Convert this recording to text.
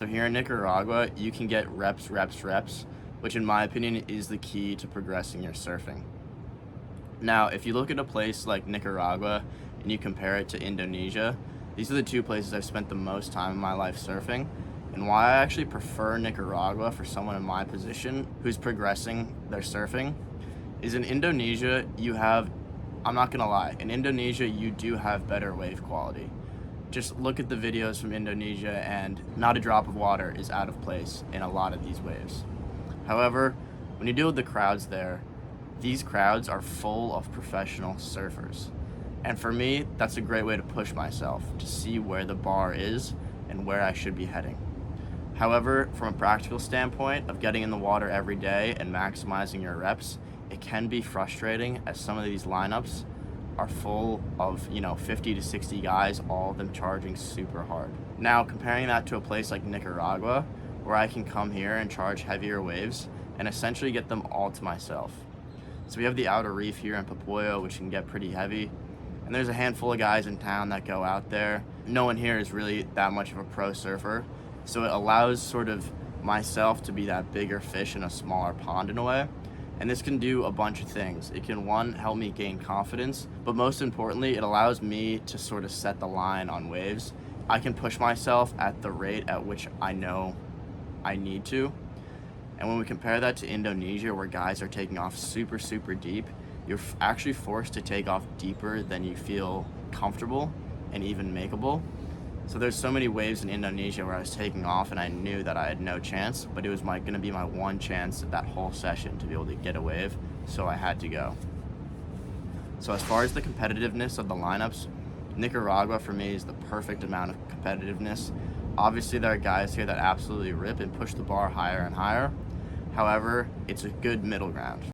So here in Nicaragua, you can get reps, which in my opinion is the key to progressing your surfing. Now, if you look at a place like Nicaragua and you compare it to Indonesia, these are the two places I've spent the most time in my life surfing. And why I actually prefer Nicaragua for someone in my position who's progressing their surfing is in Indonesia, I'm not gonna lie, in Indonesia, you do have better wave quality. Just look at the videos from Indonesia and not a drop of water is out of place in a lot of these waves. However, when you deal with the crowds there, these crowds are full of professional surfers. And for me, that's a great way to push myself, to see where the bar is and where I should be heading. However, from a practical standpoint of getting in the water every day and maximizing your reps, it can be frustrating as some of these lineups are full of 50 to 60 guys, all of them charging super hard. Now comparing that to a place like Nicaragua, where I can come here and charge heavier waves and essentially get them all to myself. So we have the outer reef here in Papuyo, which can get pretty heavy, and there's a handful of guys in town that go out there. No one here is really that much of a pro surfer, so it allows sort of myself to be that bigger fish in a smaller pond in a way. And this can do a bunch of things. It can, one, help me gain confidence, but most importantly, it allows me to sort of set the line on waves. I can push myself at the rate at which I know I need to. And when we compare that to Indonesia, where guys are taking off super deep, you're actually forced to take off deeper than you feel comfortable and even makeable. So there's so many waves in Indonesia where I was taking off and I knew that I had no chance, but it was going to be my one chance that whole session to be able to get a wave, so I had to go. So as far as the competitiveness of the lineups, Nicaragua for me is the perfect amount of competitiveness. Obviously there are guys here that absolutely rip and push the bar higher and higher. However, it's a good middle ground.